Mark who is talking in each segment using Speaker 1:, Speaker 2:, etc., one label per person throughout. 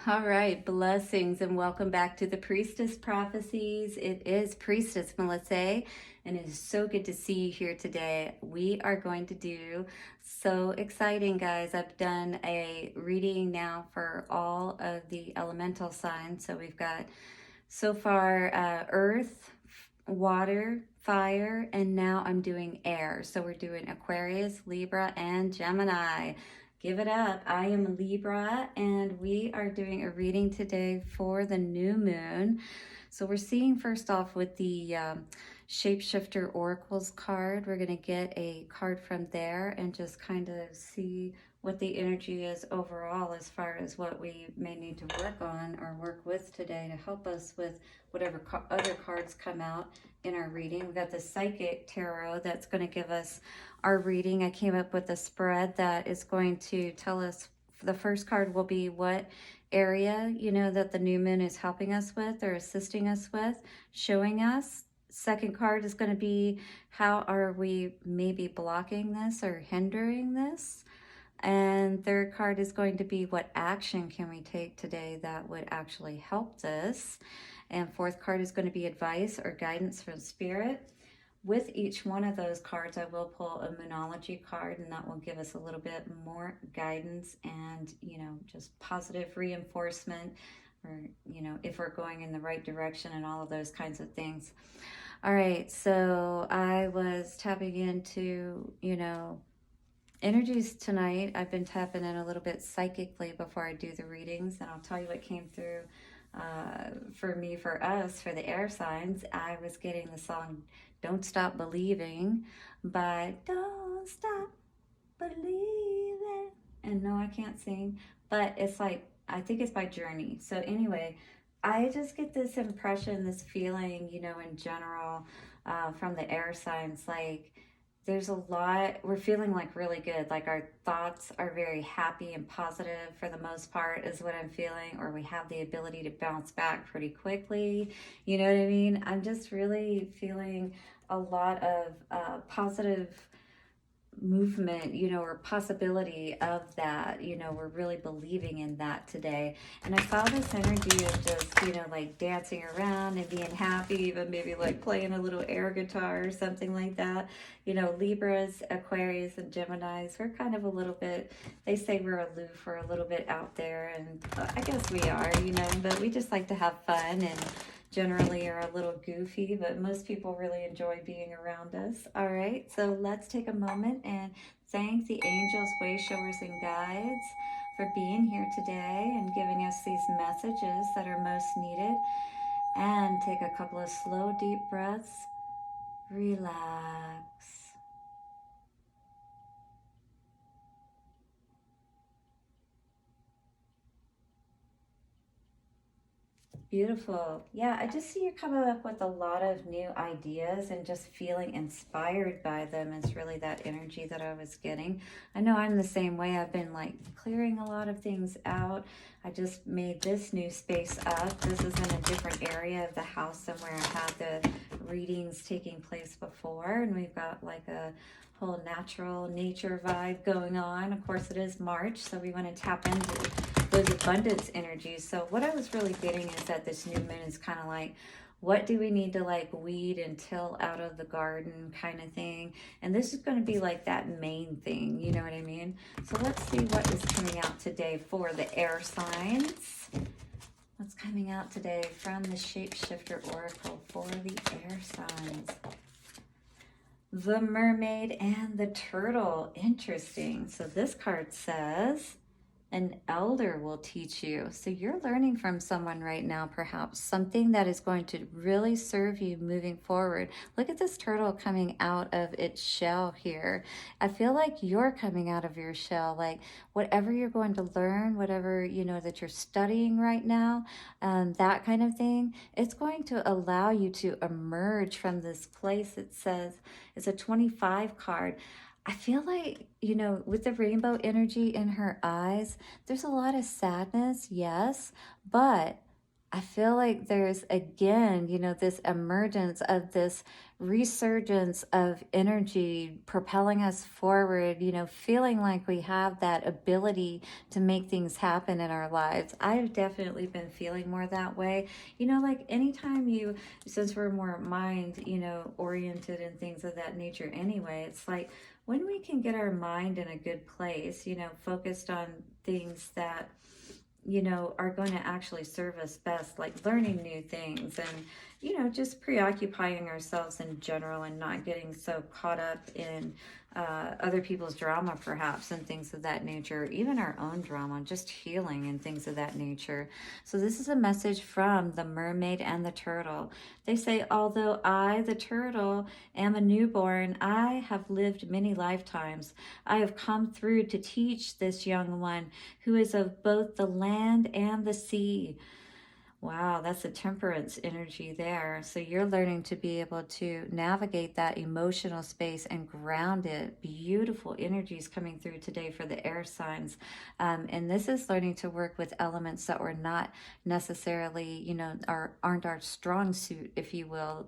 Speaker 1: All right, blessings and welcome back to the Priestess Prophecies. It is Priestess Melissae, and it is so good to see you here today. We are going to do so exciting, guys. I've done a reading now for all of the elemental signs. So we've got so far earth, water, fire, and now I'm doing air. So we're doing Aquarius, Libra, and Gemini. Give it up. I am Libra, and we are doing a reading today for the new moon. So we're seeing first off with the Shapeshifter Oracles card. We're going to get a card from there and just kind of see what the energy is overall as far as what we may need to work on or work with today to help us with whatever other cards come out in our reading. We've got the Psychic Tarot that's going to give us our reading. I came up with a spread that is going to tell us, the first card will be what area, that the new moon is helping us with or assisting us with, showing us. Second card is going to be how are we maybe blocking this or hindering this. And third card is going to be what action can we take today that would actually help this. And fourth card is going to be advice or guidance from spirit. With each one of those cards, I will pull a Moonology card, and that will give us a little bit more guidance and, just positive reinforcement, or, if we're going in the right direction and all of those kinds of things. All right, so I was tapping into, energies tonight. I've been tapping in a little bit psychically before I do the readings, and I'll tell you what came through for us, for the air signs. I was getting the song Don't Stop Believing by Don't Stop Believing. And no, I can't sing, but it's like, I think it's by Journey. So anyway, I just get this impression, this feeling, in general, from the air signs, like, there's a lot, we're feeling like really good, like our thoughts are very happy and positive for the most part is what I'm feeling, or we have the ability to bounce back pretty quickly, you know what I mean? I'm just really feeling a lot of positive movement, or possibility of that, we're really believing in that today. And I saw this energy of just, like dancing around and being happy, even maybe like playing a little air guitar or something like that. Libras, Aquarius, and Geminis, we're kind of a little bit, they say we're aloof, we're a little bit out there, and I guess we are, but we just like to have fun and generally are a little goofy, but most people really enjoy being around us. All right, so let's take a moment and thank the angels, way showers, and guides for being here today and giving us these messages that are most needed. And take a couple of slow, deep breaths. Relax. Beautiful. Yeah, I just see you coming up with a lot of new ideas and just feeling inspired by them is really that energy that I was getting. I know I'm the same way. I've been like clearing a lot of things out. I just made this new space up. This is in a different area of the house than where I had the readings taking place before. And we've got like a whole natural nature vibe going on. Of course, it is March, so we want to tap into those abundance energies. So what I was really getting is that this new moon is kind of like, what do we need to like weed and till out of the garden kind of thing? And this is going to be like that main thing, you know what I mean? So let's see what is coming out today for the air signs. What's coming out today from the Shapeshifter Oracle for the air signs? The Mermaid and the Turtle. Interesting. So this card says, an elder will teach you. So you're learning from someone right now, perhaps something that is going to really serve you moving forward. Look at this turtle coming out of its shell here. I feel like you're coming out of your shell, like whatever you're going to learn, whatever, that you're studying right now, that kind of thing, it's going to allow you to emerge from this place. It says it's a 25 card. I feel like, with the rainbow energy in her eyes, there's a lot of sadness, yes, but I feel like there's again, this emergence of this resurgence of energy propelling us forward, feeling like we have that ability to make things happen in our lives. I've definitely been feeling more that way. Like anytime since we're more mind, oriented and things of that nature anyway, it's like when we can get our mind in a good place, focused on things that are going to actually serve us best, like learning new things and, just preoccupying ourselves in general and not getting so caught up in other people's drama, perhaps, and things of that nature, even our own drama, just healing and things of that nature. So this is a message from the mermaid and the turtle. They say, although I, the turtle, am a newborn, I have lived many lifetimes. I have come through to teach this young one who is of both the land and the sea. Wow, that's a temperance energy there. So you're learning to be able to navigate that emotional space and ground it. Beautiful energies coming through today for the air signs. And this is learning to work with elements that were not necessarily, aren't our strong suit, if you will.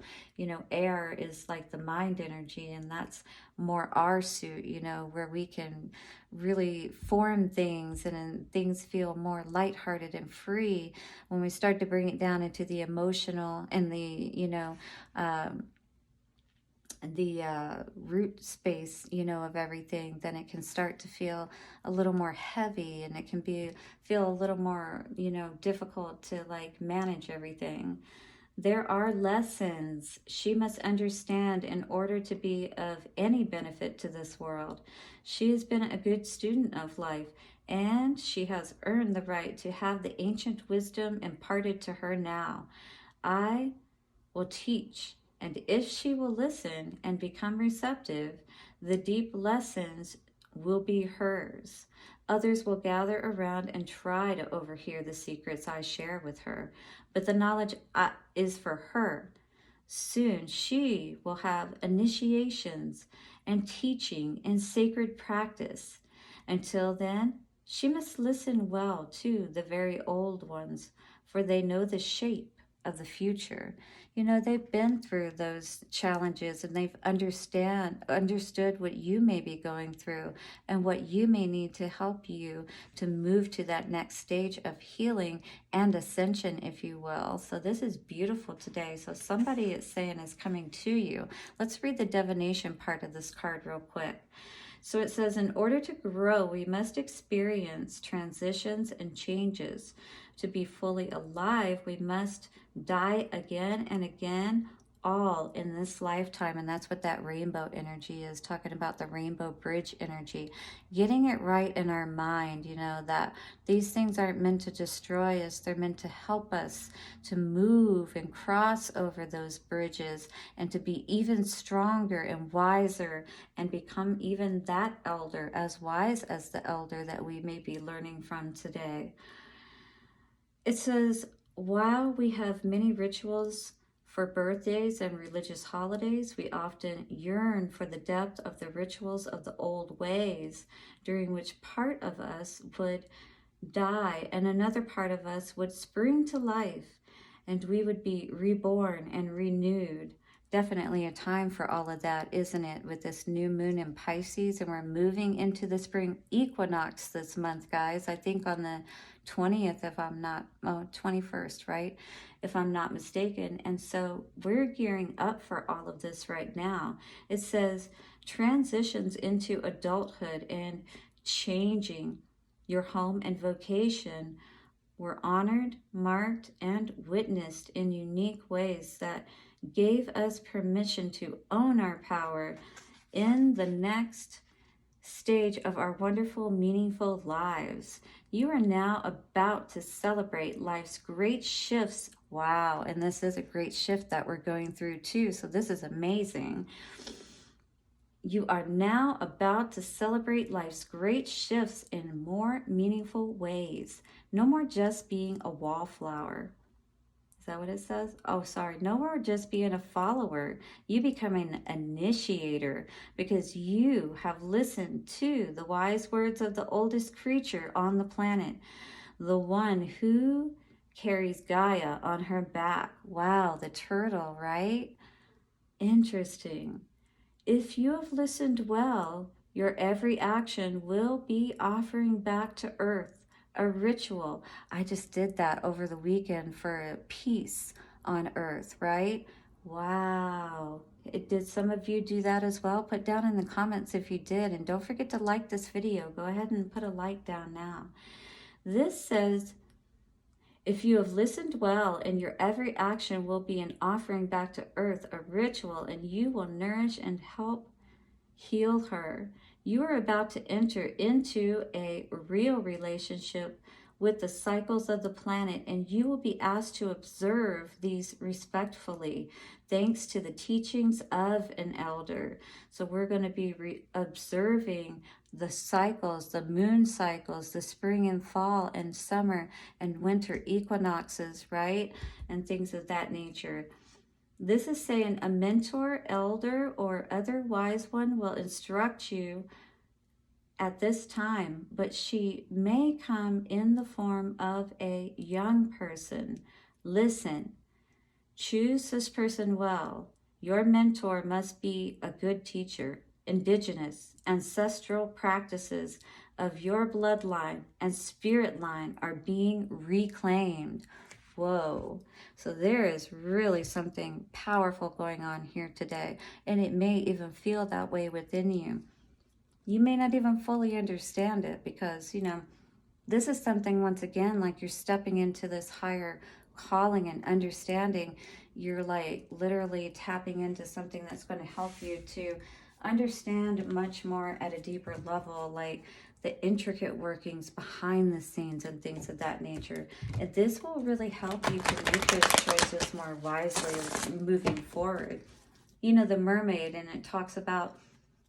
Speaker 1: Air is like the mind energy, and that's more our suit, where we can really form things and things feel more lighthearted and free when we start to bring it down into the emotional and the root space, of everything. Then it can start to feel a little more heavy, and it can feel a little more, difficult to like manage everything. There are lessons she must understand in order to be of any benefit to this world. She has been a good student of life, and she has earned the right to have the ancient wisdom imparted to her now. I will teach, and if she will listen and become receptive, the deep lessons will be hers. Others will gather around and try to overhear the secrets I share with her, but the knowledge is for her. Soon she will have initiations and teaching and sacred practice. Until then, she must listen well to the very old ones, for they know the shape of the future. They've been through those challenges, and they've understood what you may be going through and what you may need to help you to move to that next stage of healing and ascension, if you will. So this is beautiful today. So somebody is saying is coming to you. Let's read the divination part of this card real quick. So it says, in order to grow, we must experience transitions and changes. To be fully alive, we must die again and again, all in this lifetime. And that's what that rainbow energy is, talking about the rainbow bridge energy. Getting it right in our mind, that these things aren't meant to destroy us. They're meant to help us to move and cross over those bridges and to be even stronger and wiser and become even that elder, as wise as the elder that we may be learning from today. It says, while we have many rituals for birthdays and religious holidays, we often yearn for the depth of the rituals of the old ways, during which part of us would die and another part of us would spring to life, and we would be reborn and renewed. Definitely a time for all of that, isn't it? With this new moon in Pisces, and we're moving into the spring equinox this month, guys. I think on the 20th, 21st, right? If I'm not mistaken. And so we're gearing up for all of this right now. It says transitions into adulthood and changing your home and vocation were honored, marked, and witnessed in unique ways that gave us permission to own our power in the next stage of our wonderful, meaningful lives. You are now about to celebrate life's great shifts. Wow, and this is a great shift that we're going through too, so this is amazing. You are now about to celebrate life's great shifts in more meaningful ways. No more just being a wallflower. Is that what it says? Oh, sorry. No more just being a follower. You become an initiator because you have listened to the wise words of the oldest creature on the planet, the one who carries Gaia on her back. Wow, the turtle, right? Interesting. If you have listened well, your every action will be offering back to Earth a ritual. I just did that over the weekend for peace on Earth, right? Wow. Did some of you do that as well? Put down in the comments if you did. And don't forget to like this video. Go ahead and put a like down now. This says, if you have listened well, and your every action will be an offering back to Earth, a ritual, and you will nourish and help heal her. You are about to enter into a real relationship with the cycles of the planet, and you will be asked to observe these respectfully, thanks to the teachings of an elder. So we're going to be observing the cycles, the moon cycles, the spring and fall and summer and winter equinoxes, right? And things of that nature. This is saying a mentor, elder, or other wise one will instruct you at this time, but she may come in the form of a young person. Listen, choose this person well. Your mentor must be a good teacher. Indigenous, ancestral practices of your bloodline and spirit line are being reclaimed. Whoa. So there is really something powerful going on here today, and it may even feel that way within you. You may not even fully understand it because, this is something, once again, like you're stepping into this higher calling and understanding. You're like literally tapping into something that's going to help you to understand much more at a deeper level, like the intricate workings behind the scenes and things of that nature. And this will really help you to make those choices more wisely moving forward. The Mermaid, and it talks about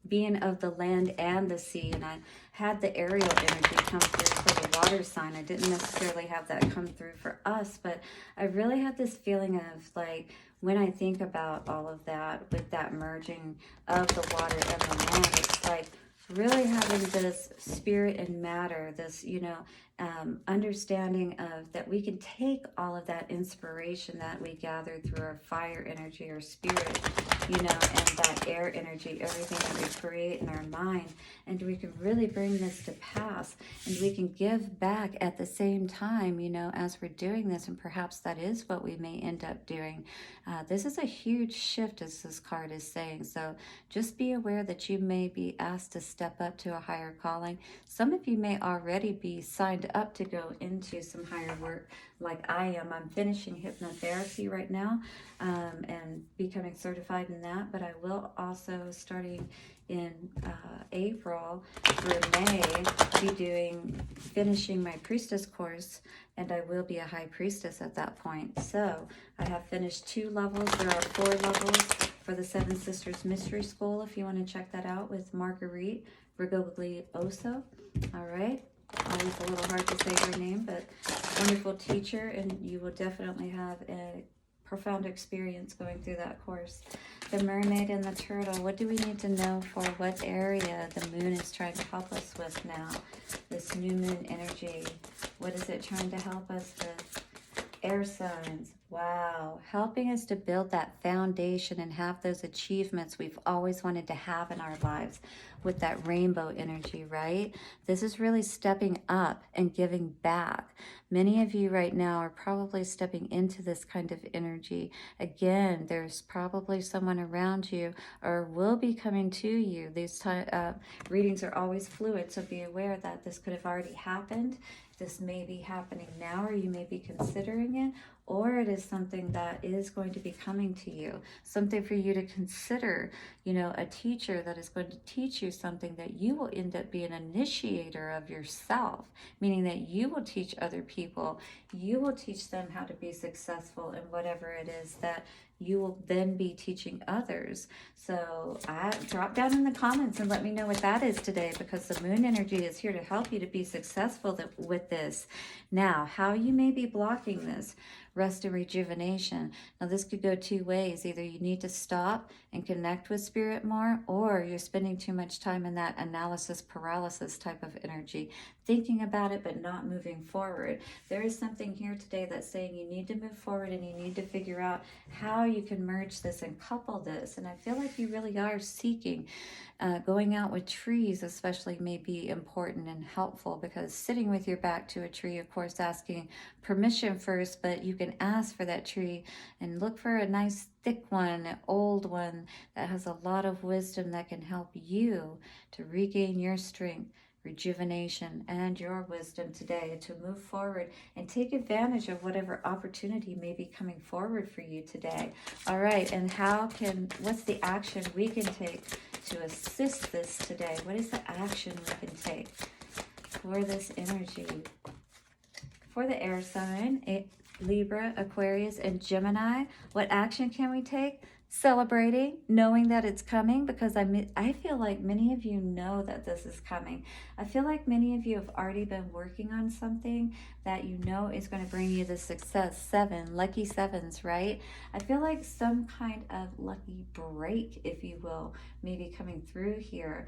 Speaker 1: being of the land and the sea, and I had the aerial energy come through for the water sign. I didn't necessarily have that come through for us, but I really had this feeling of like, when I think about all of that, with that merging of the water and the land, it's like really having this spirit and matter, this, understanding of that we can take all of that inspiration that we gather through our fire energy or spirit, and that air energy, everything that we create in our mind, and we can really bring this to pass, and we can give back at the same time, as we're doing this, and perhaps that is what we may end up doing. This is a huge shift, as this card is saying, so just be aware that you may be asked to step up to a higher calling. Some of you may already be signed up to go into some higher work like I am. I'm finishing hypnotherapy right now and becoming certified in that, but I will also, starting in April through May, be finishing my priestess course, and I will be a high priestess at that point. So I have finished 2 levels. There are 4 levels for the Seven Sisters Mystery School, if you want to check that out, with Marguerite Rigoglioso. All right. Always a little hard to say her name, but wonderful teacher, and you will definitely have a profound experience going through that course. The Mermaid and the Turtle. What do we need to know for what area the moon is trying to help us with now? This new moon energy. What is it trying to help us with? Air signs. Wow. Helping us to build that foundation and have those achievements we've always wanted to have in our lives with that rainbow energy, right? This is really stepping up and giving back. Many of you right now are probably stepping into this kind of energy. Again, there's probably someone around you or will be coming to you. These readings are always fluid, so be aware that this could have already happened. This may be happening now, or you may be considering it, or it is something that is going to be coming to you, something for you to consider, a teacher that is going to teach you something that you will end up being an initiator of yourself, meaning that you will teach other people, you will teach them how to be successful in whatever it is that you will then be teaching others. So drop down in the comments and let me know what that is today, because the moon energy is here to help you to be successful with this. Now, how you may be blocking this: rest and rejuvenation. Now, this could go two ways. Either you need to stop and connect with spirit more, or you're spending too much time in that analysis paralysis type of energy, thinking about it but not moving forward. There is something here today that's saying you need to move forward and you need to figure out how you can merge this and couple this. And I feel like you really are seeking. Going out with trees especially may be important and helpful, because sitting with your back to a tree, of course, asking permission first, but you can ask for that tree and look for a nice thick one, an old one that has a lot of wisdom that can help you to regain your strength, rejuvenation, and your wisdom today to move forward and take advantage of whatever opportunity may be coming forward for you today. All right, and what's the action we can take to assist this today? What is the action we can take for this energy? For the air sign, Libra, Aquarius, and Gemini, what action can we take? Celebrating, knowing that it's coming, because I feel like many of you know that this is coming. I feel like many of you have already been working on something that you know is going to bring you the success. 7, lucky 7s, right? I feel like some kind of lucky break, if you will, may be coming through here.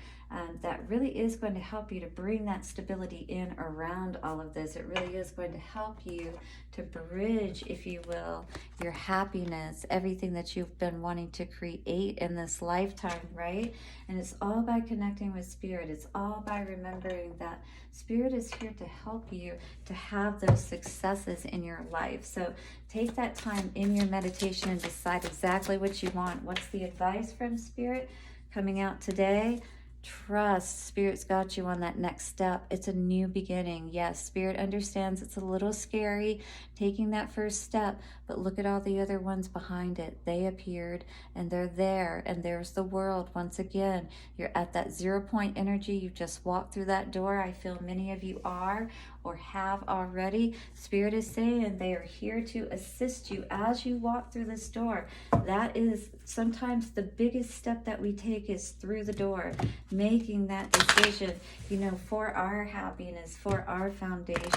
Speaker 1: That really is going to help you to bring that stability in around all of this. It really is going to help you to bridge, if you will, your happiness, everything that you've been wanting to create in this lifetime, right? And it's all by connecting with spirit. It's all by remembering that spirit is here to help you to have those successes in your life. So take that time in your meditation and decide exactly what you want. What's the advice from spirit coming out today? Trust. Spirit's got you on that next step. It's a new beginning. Yes, Spirit understands it's a little scary taking that first step, but look at all the other ones behind it. They appeared and they're there, and there's the world. Once again, you're at that 0 point energy. You just walked through that door. I feel many of you are or have already. Spirit is saying they are here to assist you as you walk through this door. That is sometimes the biggest step that we take, is through the door, making that decision, for our happiness, for our foundation,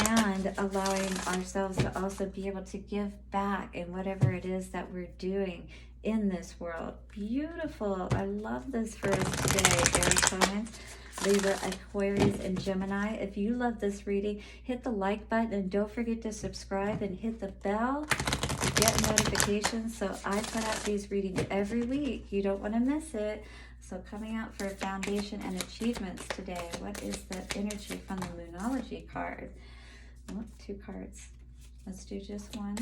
Speaker 1: and allowing ourselves to also be able to give back in whatever it is that we're doing in this world. Beautiful. I love this for us today, air signs. Libra, Aquarius, and Gemini. If you love this reading, hit the like button and don't forget to subscribe and hit the bell to get notifications. So I put out these readings every week. You don't want to miss it. So coming out for foundation and achievements today. What is the energy from the Moonology card? Oh, 2 cards. Let's do just one.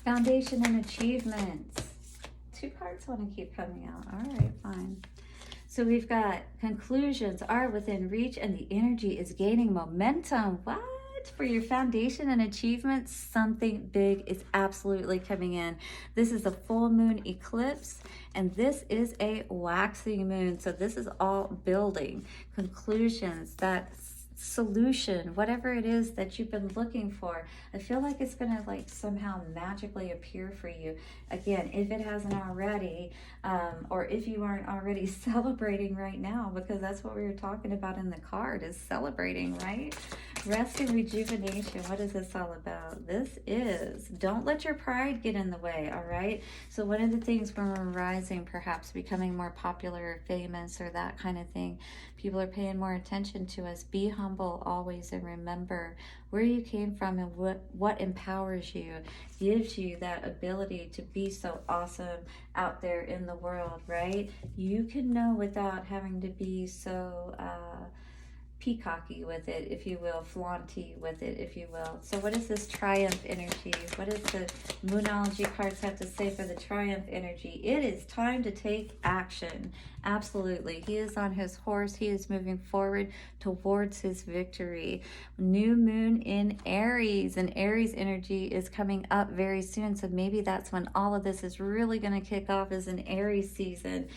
Speaker 1: Foundation and achievements. 2 cards want to keep coming out. All right, fine. So we've got conclusions are within reach and the energy is gaining momentum. What? For your foundation and achievements, something big is absolutely coming in. This is a full moon eclipse, and this is a waxing moon. So this is all building, conclusions, that solution, whatever it is that you've been looking for. I feel like it's going to somehow magically appear for you. Again, if it hasn't already, or if you aren't already celebrating right now, because that's what we were talking about in the card, is celebrating, right? Rest and rejuvenation. What is this all about? This is, don't let your pride get in the way, all right? So one of the things when we're rising, perhaps becoming more popular or famous or that kind of thing, people are paying more attention to us. Be humble always, and remember where you came from and what empowers you, gives you that ability to be so awesome out there in the world, right? You can know without having to be so peacocky with it, if you will, flaunty with it, if you will. So what is this triumph energy? What does the Moonology cards have to say for the triumph energy? It is time to take action. Absolutely. He is on his horse. He is moving forward towards his victory. New moon in Aries, and Aries energy is coming up very soon. So maybe that's when all of this is really going to kick off, is an Aries season.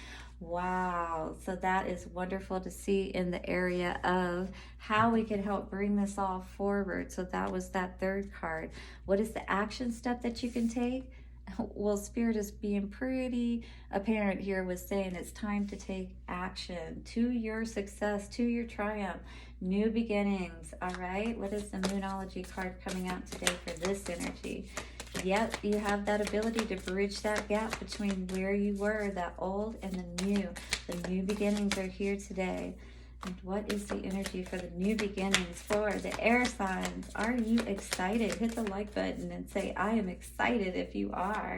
Speaker 1: Wow. So that is wonderful to see in the area of how we can help bring this all forward. So that was that third card. What is the action step that you can take? Well, Spirit is being pretty apparent here with saying it's time to take action to your success, to your triumph, new beginnings. All right. What is the Moonology card coming out today for this energy? Yep, you have that ability to bridge that gap between where you were, that old and the new. The new beginnings are here today. And what is the energy for the new beginnings for the air signs? Are you excited? Hit the like button and say, I am excited if you are.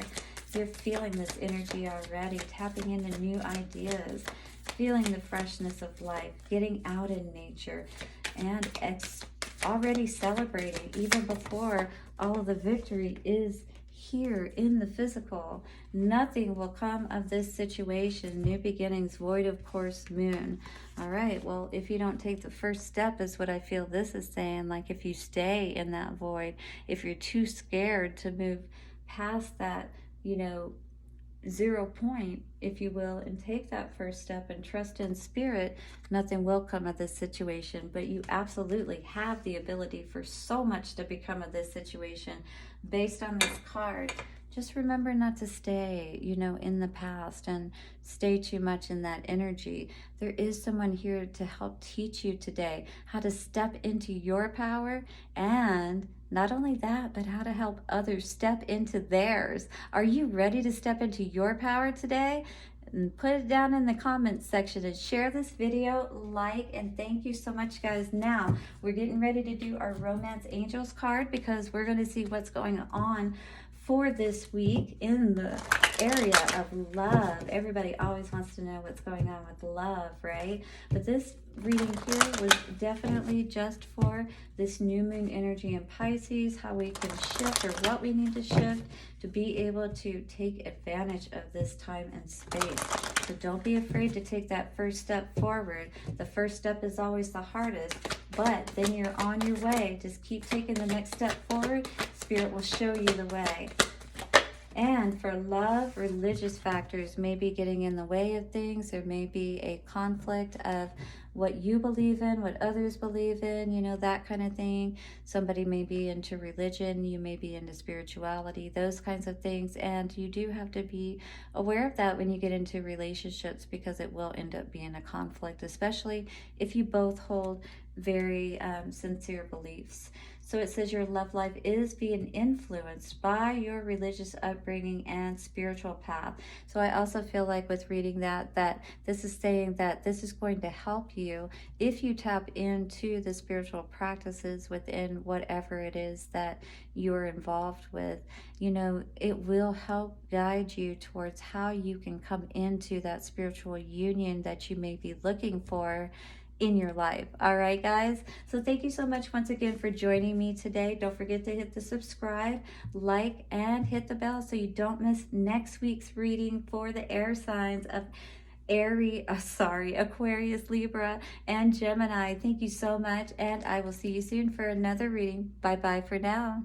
Speaker 1: You're feeling this energy already, tapping into new ideas, feeling the freshness of life, getting out in nature, and already celebrating even before all of the victory is here in the physical. Nothing will come of this situation. New beginnings, void of course, moon. All right, well, if you don't take the first step is what I feel this is saying. Like if you stay in that void, if you're too scared to move past that, you know, 0 point, if you will, and take that first step and trust in spirit, nothing will come of this situation. But you absolutely have the ability for so much to become of this situation based on this card. Just remember not to stay, you know, in the past and stay too much in that energy. There is someone here to help teach you today how to step into your power, and not only that, but how to help others step into theirs. Are you ready to step into your power today? And put it down in the comments section and share this video, like, and thank you so much, guys. Now we're getting ready to do our Romance Angels card because we're going to see what's going on for this week in the area of love. Everybody always wants to know what's going on with love, right? But this reading here was definitely just for this new moon energy in Pisces, how we can shift or what we need to shift to be able to take advantage of this time and space. So don't be afraid to take that first step forward. The first step is always the hardest, but then you're on your way. Just keep taking the next step forward. Spirit will show you the way. And for love, religious factors may be getting in the way of things. There may be a conflict of what you believe in, what others believe in, you know, that kind of thing. Somebody may be into religion, you may be into spirituality, those kinds of things. And you do have to be aware of that when you get into relationships, because it will end up being a conflict, especially if you both hold very sincere beliefs. So it says your love life is being influenced by your religious upbringing and spiritual path. So I also feel like with reading that this is saying that this is going to help you if you tap into the spiritual practices within whatever it is that you're involved with. You know, it will help guide you towards how you can come into that spiritual union that you may be looking for in your life. All right, guys. So thank you so much once again for joining me today. Don't forget to hit the subscribe, like, and hit the bell so you don't miss next week's reading for the air signs of Aquarius, Libra, and Gemini. Thank you so much, and I will see you soon for another reading. Bye-bye for now.